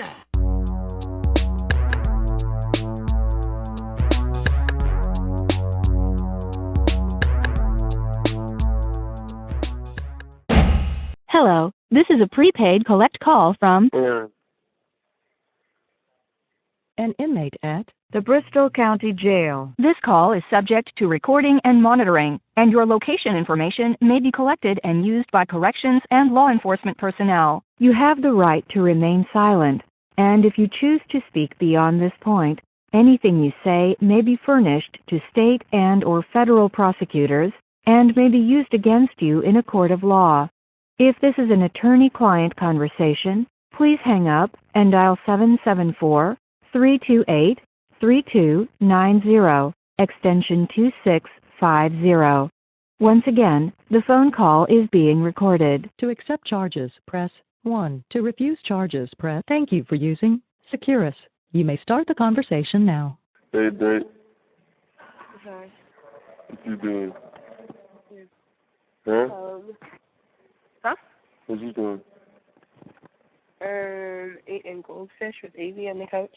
on! Hello, this is a prepaid collect call from an inmate at the Bristol County Jail. This call is subject to recording and monitoring, and your location information may be collected and used by corrections and law enforcement personnel. You have the right to remain silent, and if you choose to speak beyond this point, anything you say may be furnished to state and/or federal prosecutors and may be used against you in a court of law. If this is an attorney-client conversation, please hang up and dial 774-328-3290, extension 2650. Once again, the phone call is being recorded. To accept charges, press 1. To refuse charges, press. Thank you for using Securus. You may start the conversation now. Hey, Dave. Hi. What you doing? Huh? Huh? What you doing? Eating goldfish with Avy on the couch.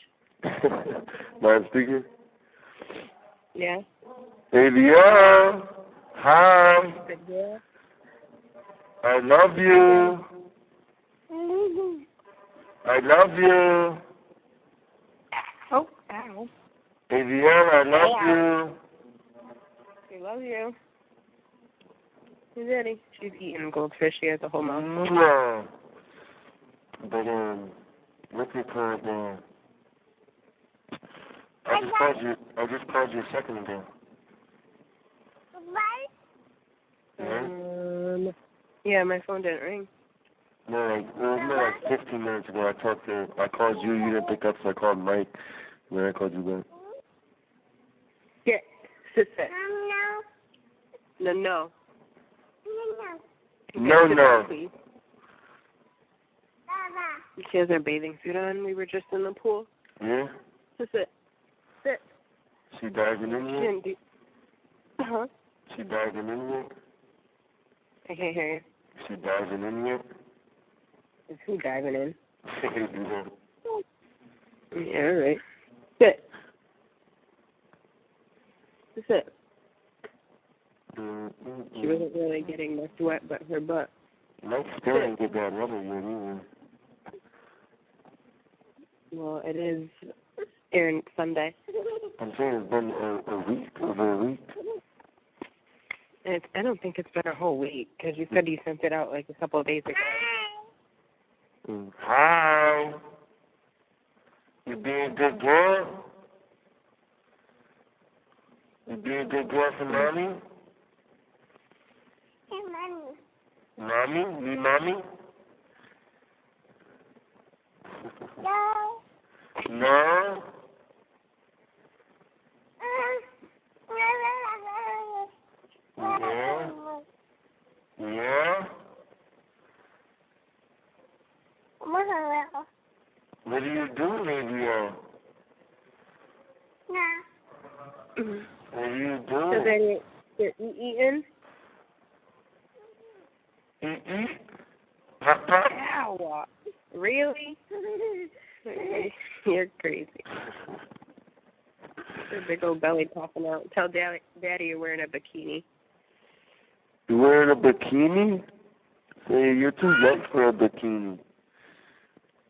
Mind speaking? Yeah. Avia! Hi! Yeah. I love you! I love you! Oh, ow. Avia, I love you! I love you. Hey, Daddy. She's eating goldfish. She has a whole mouth. Yeah. But, what's it called, I just called you a second ago. What? Yeah, my phone didn't ring. No, it was like 15 minutes ago. I called you, you didn't pick up, so I called Mike, and then I called you back. Yeah, sit there. No. No. No. Please. She has her bathing suit on. We were just in the pool. Yeah? Just sit. She diving in She yet? didn't do... Huh? She diving in yet? I can't hear you. She diving in yet? Is who diving in? Yeah. Yeah, all right. Sit. Just sit. She wasn't really getting much wet, but her butt. Mike still didn't get that weather yet either. Well, it is Aaron Sunday. I'm saying it's been over a week. And I don't think it's been a whole week, because you said you sent it out like a couple of days ago. Hi. You being a good girl? You being a good girl for Mommy? Mommy? You Mommy? No? Yeah? What are you doing, Avia? What are you So doing? then you're eating? Eat? Papa? Ow! Really? You're crazy. Your big old belly popping out. Tell Daddy you're wearing a bikini. You wearing a bikini? Say, you're too young for a bikini.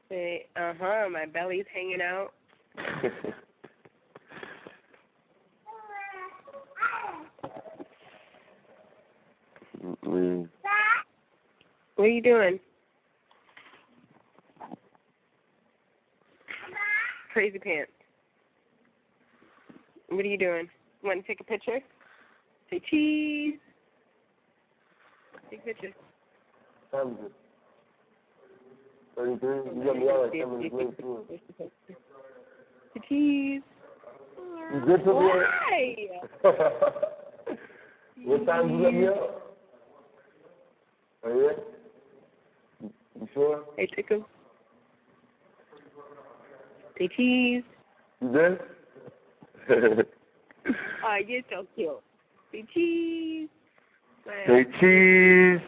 Say, my belly's hanging out. What are you doing? Crazy pants. What are you doing? Want to take a picture? Say cheese. Take a picture. I'm good. 33? You got me out like 7 minutes late, too. Say cheese. You good for me? Why? What time you let me out? Oh, yeah? You sure? Hey, Chicken. Say cheese. You good? Oh, you're so cute. Say cheese. Say cheese.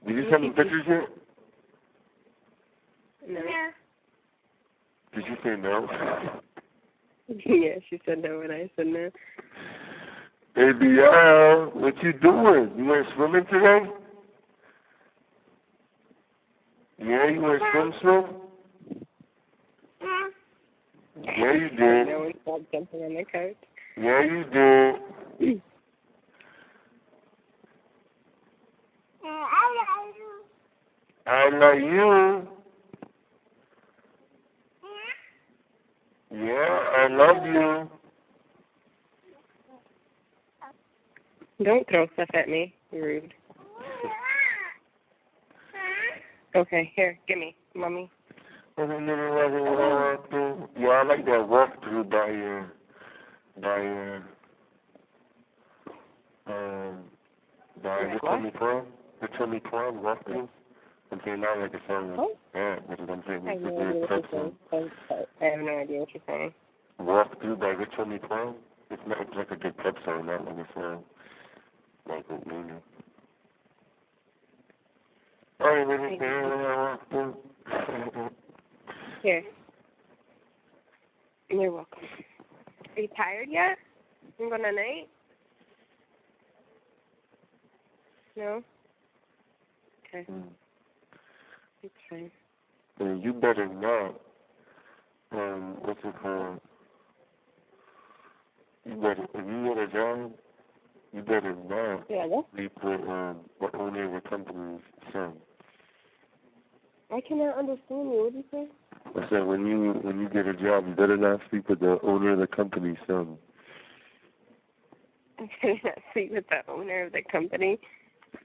Did you send me pictures yet? Did you say no? Yeah, she said no and I said no. ABL, what you doing? You went swimming today? Yeah, you went swim? Yeah, you did. No one stopped jumping on the couch. Yeah, you did. I love you. Yeah, I love you. Don't throw stuff at me. You're rude. Okay, here, give me, Mommy. Yeah, I like that walkthrough by the Tommy Prom. The Tommy Prom walkthrough. I'm saying not like a song. Oh? Yeah, that's what I'm saying. I have no idea what you're saying. I have no idea what you're saying. Walkthrough by the Tommy Prom. It's not like a good pep song, not like a song. Like a meaning. Alright, let me walkthrough. Here. You're welcome. Are you tired yet? You going to night? No? Okay. It's fine. You better not. What's it called? If you get a job, you better not sleep with the owner of the company's son. I cannot understand you. What did you say? I said when you get a job, you better not sleep with the owner of the company's son. I cannot sleep with the owner of the company.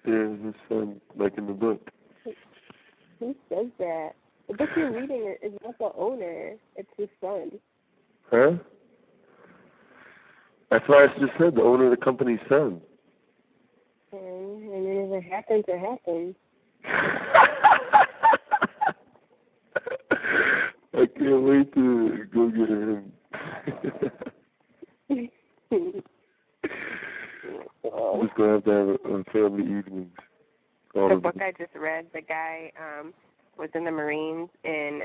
Yeah, his son, like in the book. Who says that? The book you're reading is not the owner. It's his son. Huh? That's why I just said the owner of the company's son. I mean, if it happens, it happens. I can't wait to go get him. I'm just going to have family evenings. The book I just read, the guy was in the Marines, and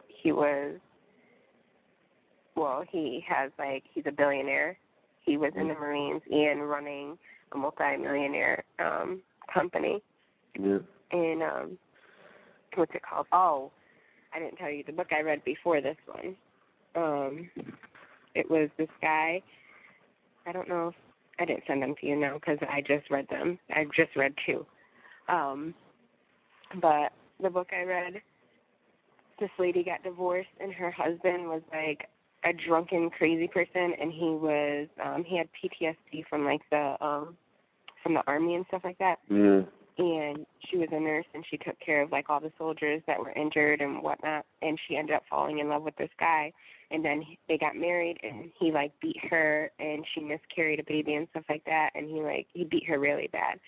he's a billionaire. He was in the Marines and running a multi-millionaire company. Yeah. And what's it called? Oh, I didn't tell you the book I read before this one. It was this guy. I don't know if I didn't send them to you now because I just read them. I just read two. But the book I read, this lady got divorced and her husband was like a drunken, crazy person, and he had PTSD from like the army and stuff like that. Yeah. And she was a nurse, and she took care of like all the soldiers that were injured and whatnot. And she ended up falling in love with this guy. And then they got married, and he like beat her, and she miscarried a baby and stuff like that. And he beat her really bad.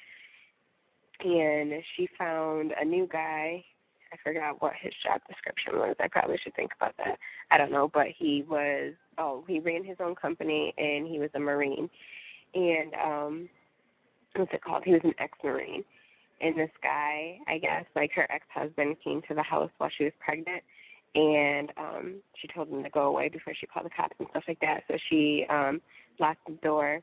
And she found a new guy. I forgot what his job description was. I probably should think about that. I don't know, but he ran his own company, and he was a Marine. And what's it called? He was an ex-Marine. And this guy, I guess, like her ex-husband came to the house while she was pregnant, and she told him to go away before she called the cops and stuff like that. So she locked the door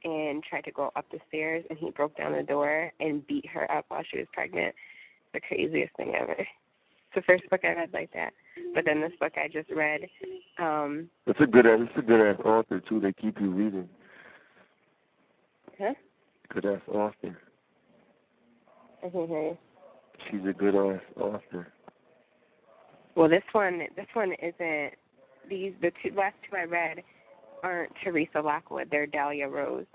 and tried to go up the stairs, and he broke down the door and beat her up while she was pregnant. The craziest thing ever. It's the first book I read like that. But then this book I just read. It's a good ass author too. They keep you reading. Huh? Good ass author. I can hear you. She's a good ass author. Well, this one isn't. The last two I read aren't Teresa Lockwood. They're Dahlia Rose.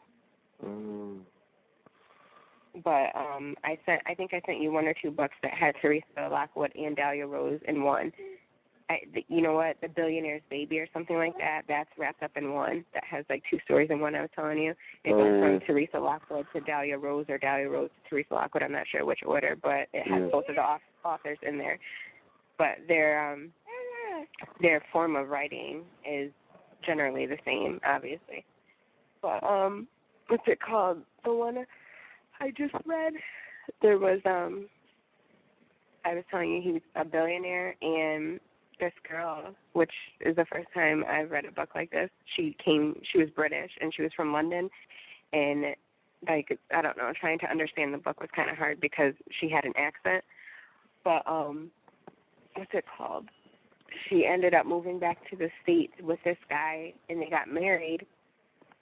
But I think I sent you one or two books that had Teresa Lockwood and Dahlia Rose in one. You know what? The Billionaire's Baby or something like that. That's wrapped up in one. That has like two stories in one. I was telling you. It goes from Teresa Lockwood to Dahlia Rose, or Dahlia Rose to Teresa Lockwood. I'm not sure which order, but it has both of the authors in there. But their form of writing is generally the same, obviously. But what's it called? The one I just read, there was I was telling you he was a billionaire, and this girl, which is the first time I've read a book like this. She was British, and she was from London, and, like, I don't know, trying to understand the book was kind of hard because she had an accent. But, what's it called? She ended up moving back to the States with this guy, and they got married,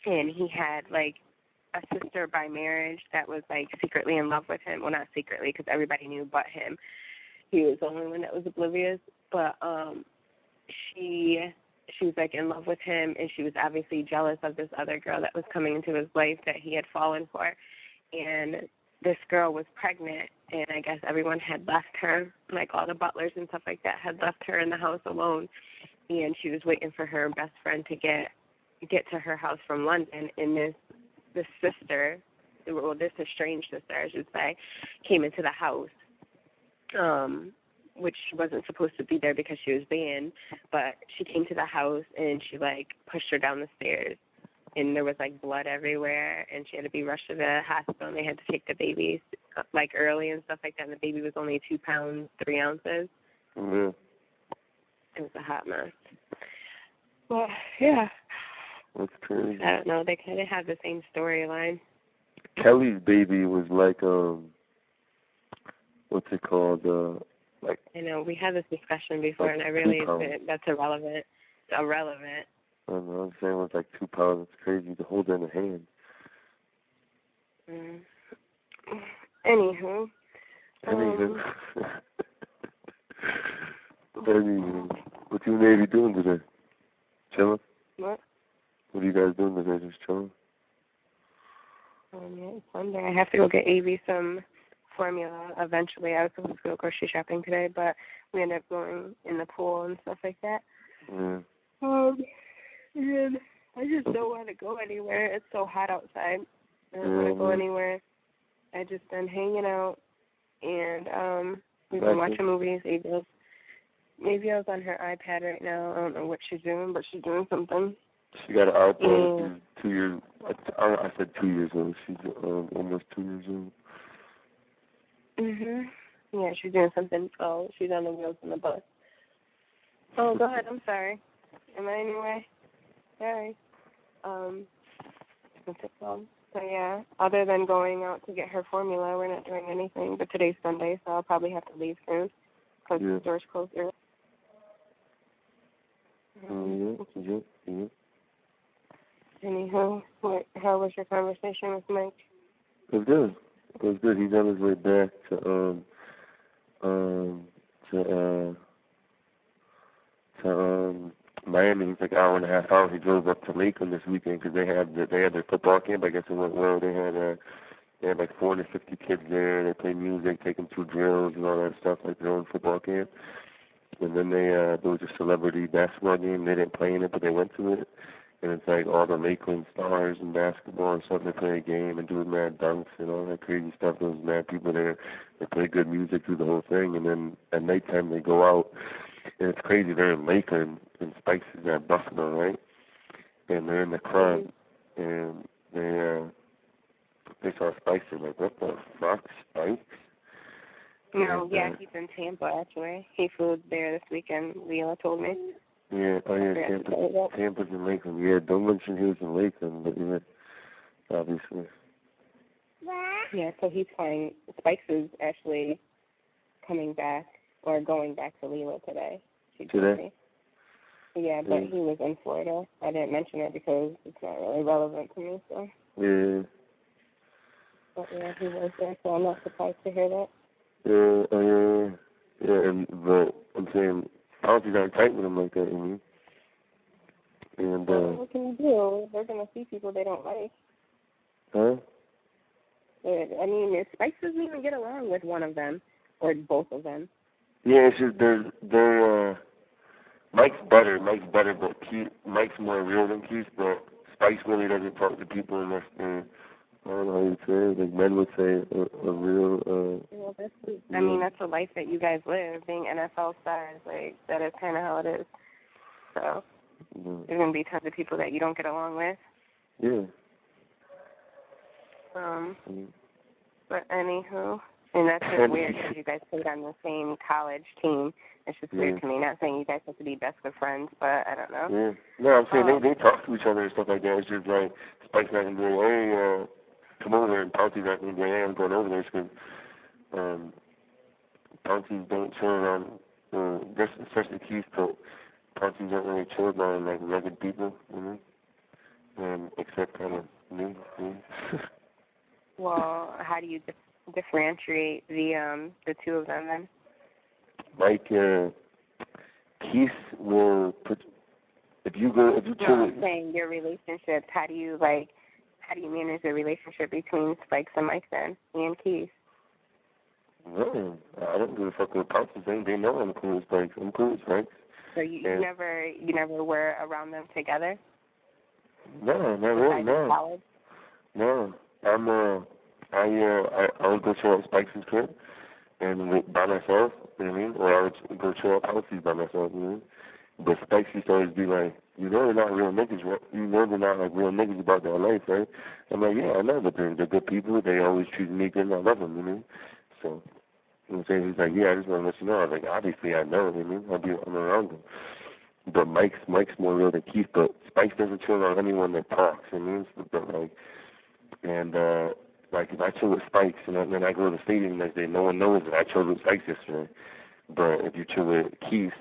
and he had, like, a sister by marriage that was, like, secretly in love with him. Well, not secretly, because everybody knew but him. He was the only one that was oblivious. But she was, like, in love with him, and she was obviously jealous of this other girl that was coming into his life that he had fallen for. And this girl was pregnant, and I guess everyone had left her, like all the butlers and stuff like that had left her in the house alone, and she was waiting for her best friend to get to her house from London, and this sister, well, this estranged sister, I should say, came into the house, which wasn't supposed to be there because she was banned, but she came to the house, and she, like, pushed her down the stairs, and there was, like, blood everywhere, and she had to be rushed to the hospital, and they had to take the baby, like, early and stuff like that, and the baby was only 2 pounds, 3 ounces. Yeah. It was a hot mess. Well, yeah. That's crazy. I don't know. They kind of have the same storyline. Kelly's baby was like, what's it called? Like. I know. We had this discussion before, and I realized that that's irrelevant. It's irrelevant. I don't know. I'm saying it was like 2 pounds. It's crazy to hold it in a hand. Anywho. Anywho. What you maybe doing today? Chilling? What? What are you guys doing today? Just chilling? Yeah, it's Sunday. I have to go get Avie some formula eventually. I was supposed to go grocery shopping today, but we ended up going in the pool and stuff like that. Yeah. And I just don't want to go anywhere. It's so hot outside. I don't want to go anywhere. I just been hanging out, and we've been watching movies. Maybe I was on her iPad right now. I don't know what she's doing, but she's doing something. She got an iPad. She's 2 years. I said 2 years old. She's almost 2 years old. Yeah, she's doing something. Oh, she's on the wheels in the bus. Oh, go ahead. I'm sorry. Am I anyway? Sorry. What's it called? So yeah, other than going out to get her formula, we're not doing anything. But today's Sunday, so I'll probably have to leave soon because the door's closed early. Anywho, how was your conversation with Mike? It was good. It was good. He's on his way back to Miami. He's like an hour and a half out. He drove up to Lakeland this weekend because they had their football camp. I guess it went well. They had like 450 kids there. They played music, take them through drills and all that stuff, like their own football camp. And then there was a celebrity basketball game. They didn't play in it, but they went to it. And it's like all the Lakeland stars in basketball and stuff. They play a game and do mad dunks and all that crazy stuff. There's mad people there. They play good music through the whole thing. And then at nighttime they go out. And it's crazy. They're in Lakeland and Spikes is at Buffalo, right? And they're in the club. And they saw Spikes. They're like, what the fuck, Spikes? No, yeah, he's in Tampa, actually. He flew there this weekend, Leela told me. Yeah, Tampa's in Lakeland. Yeah, don't mention he was in Lakeland, but yeah, obviously. Yeah, so he's fine. Spikes is actually coming back or going back to Leela today. Today? Yeah, but he was in Florida. I didn't mention it because it's not really relevant to me, so. Yeah. But yeah, he was there, so I'm not surprised to hear that. But I'm saying, I don't think I'm tight with him like that, you mean? And, what can you do? They're going to see people they don't like. Huh? I mean, Spikes doesn't even get along with one of them, or both of them. Yeah, it's just, they're Mike's better, but Mike's more real than Keith, but Spikes really doesn't talk to people unless they're, I don't know how you say it, like men would say, a real, Well, I mean, that's the life that you guys live, being NFL stars, like, that is kind of how it is. So, there's going to be tons of people that you don't get along with. Yeah. But anywho, And that's just weird because you guys played on the same college team. It's just weird to me. Not saying you guys have to be best of friends, but I don't know. Yeah. No, I'm saying they talk to each other and stuff like that. It's just like Spike's not going to go, hey, come over, and Pouncey's not going to go, hey, I'm going over there. Because Pouncey's don't chill around, especially Keith, but Pouncey's don't really chill around like rugged people, you know, except kind of me. Well, how do you differentiate the two of them then? Like Keith will put if you chill. I'm saying your relationships. How do you manage the relationship between Spikes and Mike then, and Keith? No, I don't give a fuck with Pouncey. They know I'm cool with Spikes. I'm cool with Spikes. So you never were around them together? No, never. No. No, I would go chill at Spikes' crib and by myself, you know what I mean? Or I would go chill at Pouncey's by myself, you know? But Spikes used to always be like, you know they're not real niggas, right? You know they're not like real niggas about their life, right? I'm like, yeah, I know, but they're good people. They always treat me good and I love them, you know? So, you know what I'm saying? He's like, yeah, I just want to let you know. I was like, obviously I know, you know what I mean? I'm around them. But Mike's more real than Keith, but Spikes doesn't chill around anyone that talks, you know? But like, and like if I chill with Spikes and then I go to the stadium the next day, no one knows that I chilled with Spikes yesterday. But if you chill with Keith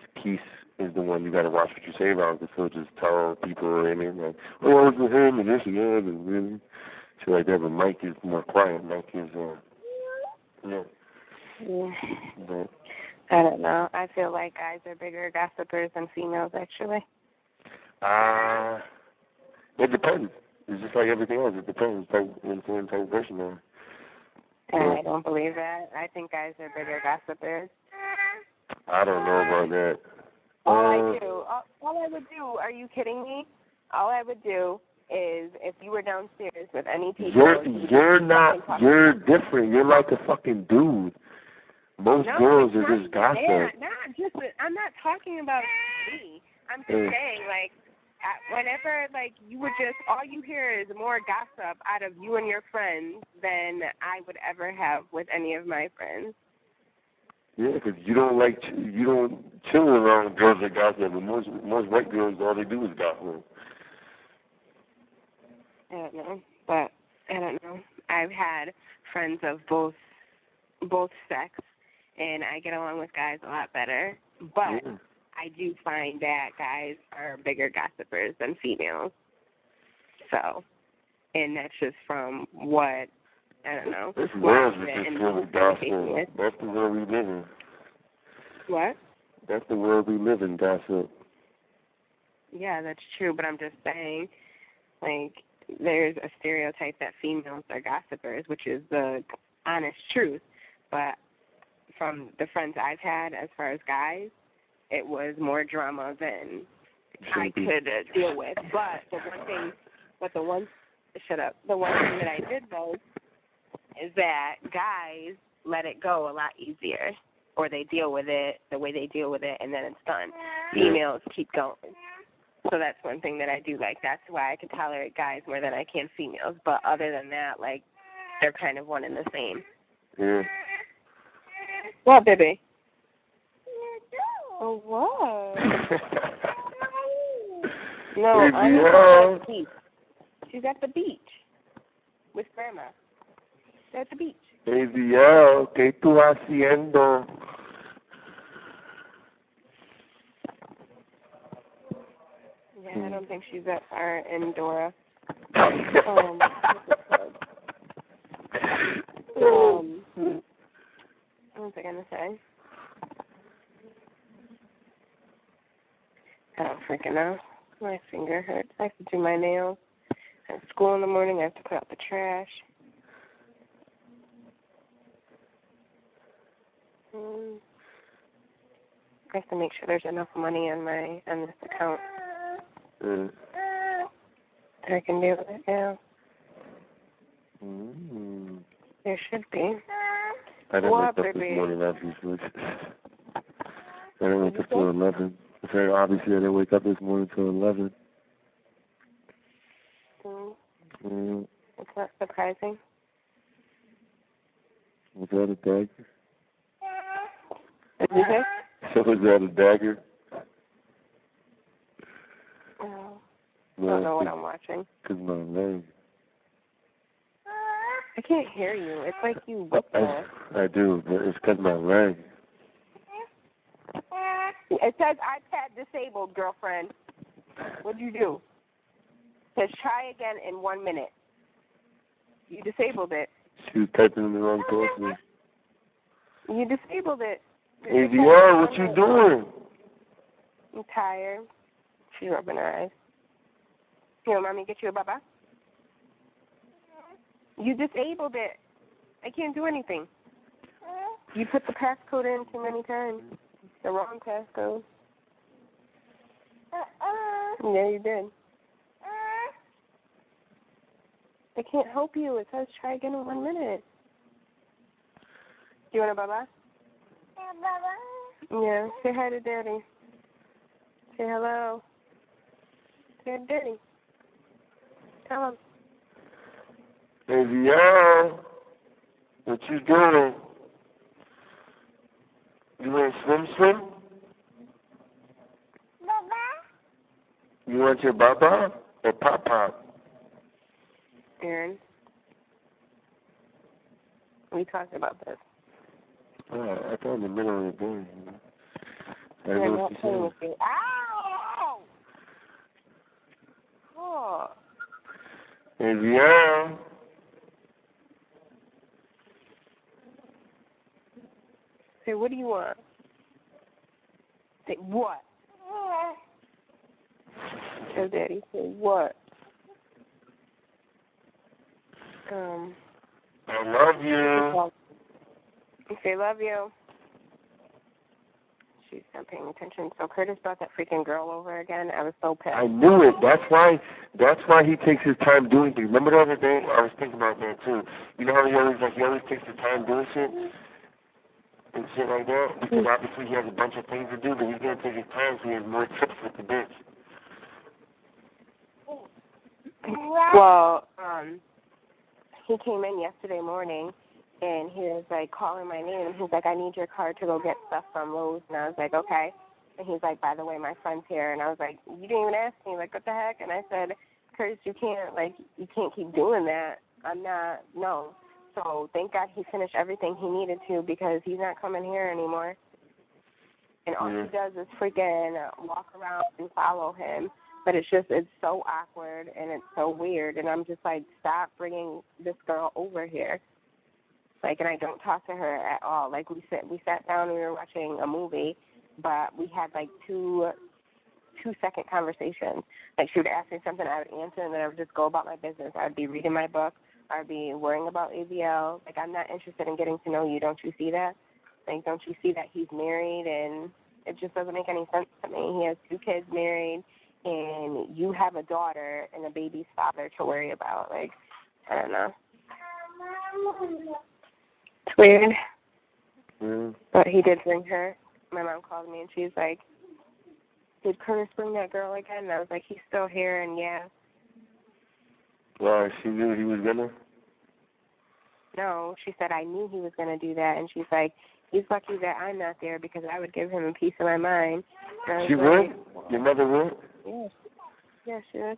is the one you got to watch what you say around because he'll just tell people, you know what I mean? Like, oh, I was with him and this and that and really. So like that, but Mike is more quiet. Mike is, yeah. But I don't know. I feel like guys are bigger gossipers than females, actually. It depends. It's just like everything else. It depends on the type of person they are. I don't believe that. I think guys are bigger gossipers. I don't know about that. I do. All I would do, are you kidding me? All I would do is if you were downstairs with any people. You're different. You're like a fucking dude. Most girls are just gossip. I'm not talking about me. I'm just saying, like, whenever, like, you would just, all you hear is more gossip out of you and your friends than I would ever have with any of my friends. Yeah, because you don't chill around girls that gossip, but most white girls, all they do is gossip. I don't know, but I don't know. I've had friends of both sex, and I get along with guys a lot better, but I do find that guys are bigger gossipers than females. So, and that's just from what, I don't know. This world is just filled with gossip. That's the world we live in. What? That's the world we live in, gossip. Yeah, that's true, but I'm just saying, like, there's a stereotype that females are gossipers, which is the honest truth. But from the friends I've had, as far as guys, it was more drama than I could deal with. But the one thing that I did though is that guys let it go a lot easier, or they deal with it the way they deal with it, and then it's done. Females keep going. So that's one thing that I do like. That's why I can tolerate guys more than I can females. But other than that, like, they're kind of one and the same. Yeah. What, baby? Oh, what? No, I'm at the beach. She's at the beach with Grandma. They're at the beach. Baby, ¿qué tú haciendo? Yeah, I don't think she's that far in Dora. What was I going to say? I don't freaking know. My finger hurts. I have to do my nails. I have school in the morning. I have to put out the trash. I have to make sure there's enough money on this account. I can deal with it now. There should be. I didn't wake up this morning, obviously. I didn't wake up till 11. I said, obviously, I didn't wake up this morning till 11. It's not surprising. Was that a dagger? What did you say? So was that a dagger? No. No, I don't know what I'm watching. Because my leg. I can't hear you. It's like you whipped us. I do, but it's because my leg. It says iPad disabled, girlfriend. What'd you do? It says try again in 1 minute. You disabled it. She was typing in the wrong person. You disabled it. AVR, what you doing? I'm tired. She's rubbing her eyes. Here, mommy, get you a baba. You disabled it. I can't do anything. You put the passcode in too many times. The wrong passcode. Yeah, you did. I can't help you. It says try again in 1 minute. Do you want a baba? Yeah, say hi to Daddy. Say hello. Say hi to Daddy. Tell him. AVR, what you doing? You want swim? Baba. You want your baba or pop? Aaron, we talked about this. I thought in the middle of the day. I'm not playing with you. Ow! Oh. AVR. Say, what do you want? Say, what? Tell Daddy, say, what? I love you. Say, love you. She's not paying attention. So Curtis brought that freaking girl over again. I was so pissed. I knew it. That's why he takes his time doing things. Remember the other day? I was thinking about that too. You know how he always takes his time doing shit and shit like that? Because obviously he has a bunch of things to do, but he's gonna take his time so he has more trips with the bitch. Well, he came in yesterday morning, and he was, like, calling my name, and he's like, I need your card to go get stuff from Lowe's, and I was like, okay. And he's like, by the way, my friend's here, and I was like, you didn't even ask me, like, what the heck? And I said, Curtis, you can't keep doing that. No. So thank God he finished everything he needed to, because he's not coming here anymore. And all he does is freaking walk around and follow him. But it's so awkward and it's so weird. And I'm just like, stop bringing this girl over here. Like, and I don't talk to her at all. Like, we sat down and we were watching a movie, but we had like two-second conversations. Like, she would ask me something, I would answer, and then I would just go about my business. I would be reading my book. I would be worrying about AVL. Like, I'm not interested in getting to know you. Don't you see that? Like, don't you see that he's married? And it just doesn't make any sense to me. He has 2 kids married. And you have a daughter and a baby's father to worry about. Like, I don't know. It's weird. Yeah. But he did bring her. My mom called me and she's like, did Curtis bring that girl again? And I was like, he's still here, and yeah. Why? She knew he was gonna? No, she said, I knew he was going to do that. And she's like, he's lucky that I'm not there because I would give him a piece of my mind. She would? Your mother would? Yes. Yeah, she would.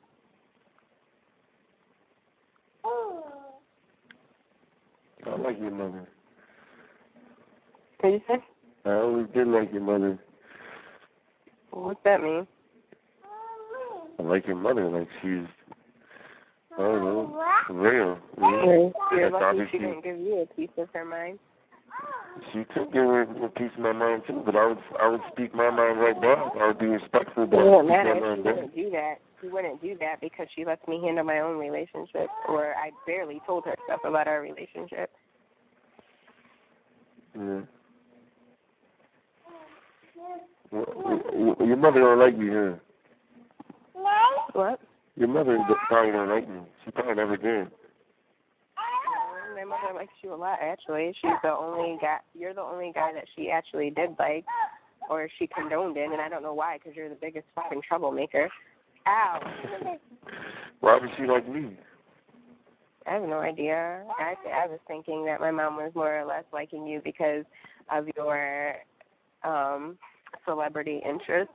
I like your mother. What did you say? I always did like your mother. What's that mean? I like your mother. Like, she's, I don't know, real. You're lucky she didn't give you a piece of her mind. She could give her a piece of my mind too, but I would speak my mind right back. I would be respectful, but it wouldn't speak matter my if mind she back. wouldn't do that. She wouldn't do that because she lets me handle my own relationship, or I barely told her stuff about our relationship. Yeah. Well, your mother don't like me, huh? What? Your mother probably don't like me. She probably never did. My mother likes you a lot, actually. She's the only guy. You're the only guy that she actually did like, or she condoned it, and I don't know why, because you're the biggest fucking troublemaker. Ow. Why would she like me? I have no idea. I was thinking that my mom was more or less liking you because of your celebrity interest.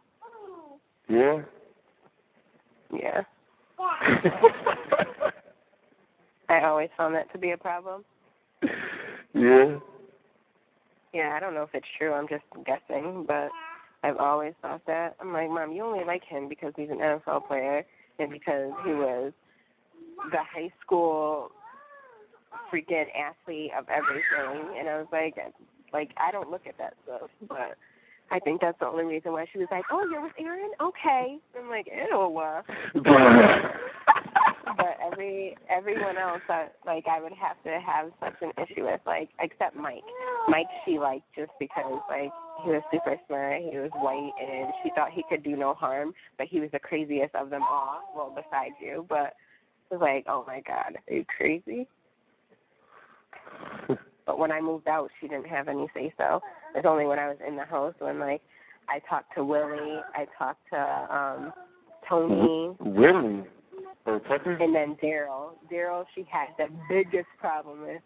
Yeah? Yeah. I always found that to be a problem. Yeah? Yeah, I don't know if it's true. I'm just guessing, but I've always thought that. I'm like, Mom, you only like him because he's an NFL player and because he was the high school freaking athlete of everything. And I was like, I don't look at that stuff, but I think that's the only reason why she was like, oh, you're with Aaron? Okay. I'm like, ew. But everyone else, I would have to have such an issue with, except Mike. Mike she liked just because, he was super smart, he was white, and she thought he could do no harm, but he was the craziest of them all, well, besides you. But it was like, oh, my God, are you crazy? But when I moved out, she didn't have any say-so. It's only when I was in the house when, I talked to Willie, I talked to Tony. Willie? Tucker? And then Daryl. Daryl, she had the biggest problem with.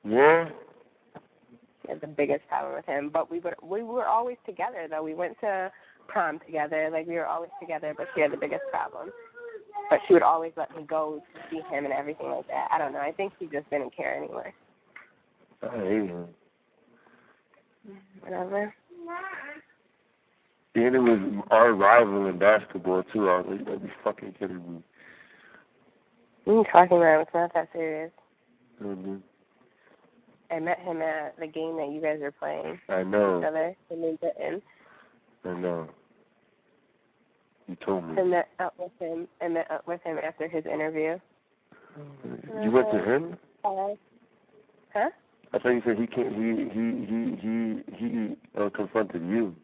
Yeah? She had the biggest problem with him. But we were always together, though. We went to prom together. We were always together, but she had the biggest problem. But she would always let me go to see him and everything like that. I don't know. I think she just didn't care anymore. I hate him. Whatever. And it was our rival in basketball, too. I was like, that'd be fucking kidding me. What are you talking about? It's not that serious. Mm-hmm. I met him at the game that you guys were playing. I know. Each other, and we didn't. I know. You told me. I met up with him after his interview. You went to him? Huh? I thought you said he confronted you.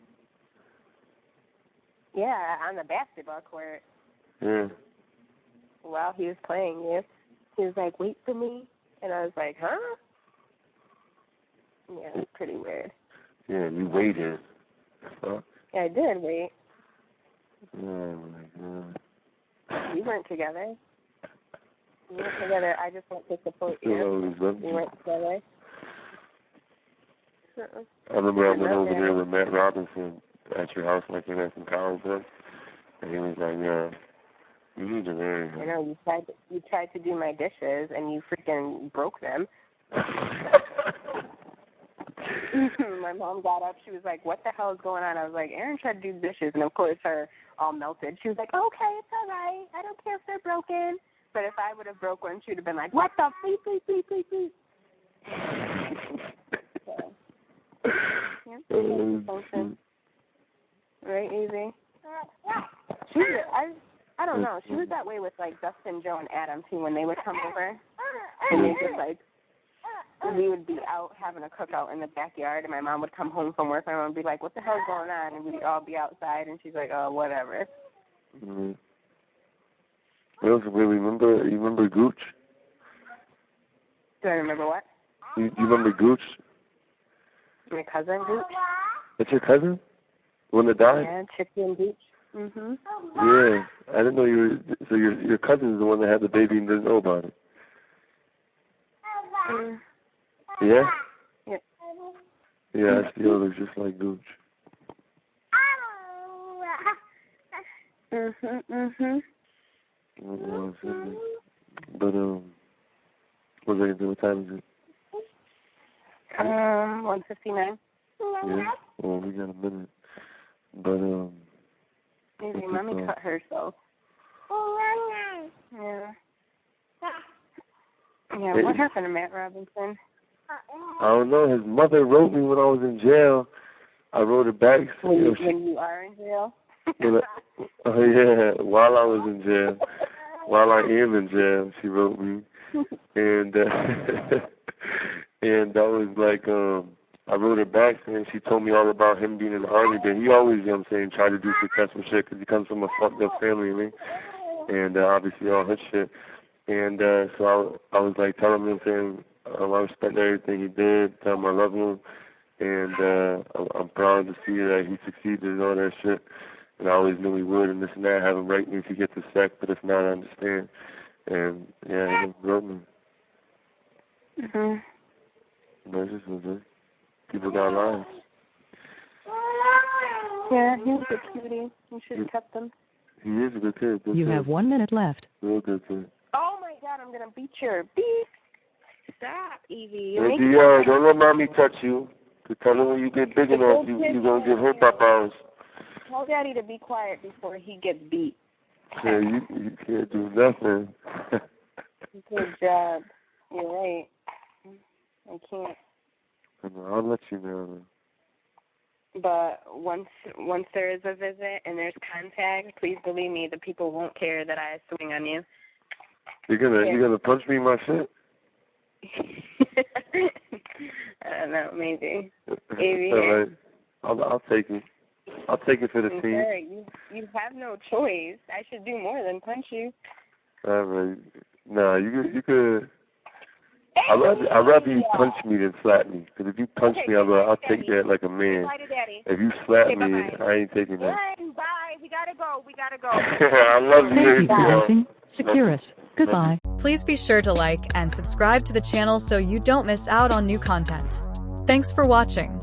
Yeah, on the basketball court. Yeah. While he was playing you. He was like, wait for me. And I was like, huh? Yeah, it's pretty weird. Yeah, you waited. Huh? Yeah, I did wait. Oh, my God. We weren't together. I just went to support you. We weren't together. I remember I went over there with Matt Robinson at your house, in some college books, and he was like, yeah, you need to marry him. I know, you tried to do my dishes, and you freaking broke them. My mom got up. She was like, what the hell is going on? I was like, Aaron tried to do dishes, and of course her all melted. She was like, okay, it's all right. I don't care if they're broken. But if I would have broke one, she would have been like, what the please. So, yeah, right, easy. I don't know. She was that way with Dustin, Joe, and Adam too when they would come over, and they just we would be out having a cookout in the backyard, and my mom would come home from work. My mom would be like, "What the hell's going on?" And we'd all be outside, and she's like, "Oh, whatever." Mm-hmm. What else? You remember Gooch? Do I remember what? You remember Gooch? My cousin Gooch. That's your cousin? The one that died? Yeah, Chicky and Gooch. Mhm. Yeah, I didn't know you were. So your cousin is the one that had the baby and didn't know about it. Yeah. Yeah. Yeah, I still look just like Gooch. Mhm. But what was I gonna do? What time is it? 1:59. Yeah. Well, we got a minute. But maybe mommy cut herself. Yeah. Yeah. What happened to Matt Robinson? I don't know. His mother wrote me when I was in jail. I wrote it back. When you are in jail. Oh yeah, while I was in jail, while I am in jail, she wrote me, and and that was I wrote her back and she told me all about him being in the army, but he always, tried to do successful shit because he comes from a fucked up family, and obviously all his shit, and so I was telling him, I respect everything he did, tell him I love him, and I'm proud to see that he succeeded and all that shit. And I always knew he would, and this and that, have him write me if he gets a sec, but if not, I understand. And, yeah, he wrote me. Mhm. But it's just people got lives. Yeah, he was a cutie. You should have kept him. He is a good kid. You have 1 minute left. Real good kid. Oh my God, I'm gonna beat your beep. Stop, Evie. Hey, Dion, don't let mommy touch you. To tell her when you get big enough, you're going to get hurt by powers. Tell Daddy to be quiet before he gets beat. Yeah, you can't do nothing. Good job. You're right. I can't. I'll let you know. But once there is a visit and there's contact, please believe me, the people won't care that I swing on you. You're gonna punch me in my shit? I don't know, maybe. All right. I'll take it. I'll take it for the team. Sure, you have no choice. I should do more than punch you. All right. Nah, you could. I'd rather you punch me than slap me. Because if you punch me, I'll take that like a man. If you slap me, bye-bye. I ain't taking that. Bye. We gotta go. I love you. Thank you for using Securus. Goodbye. Please be sure to like and subscribe to the channel so you don't miss out on new content. Thanks for watching.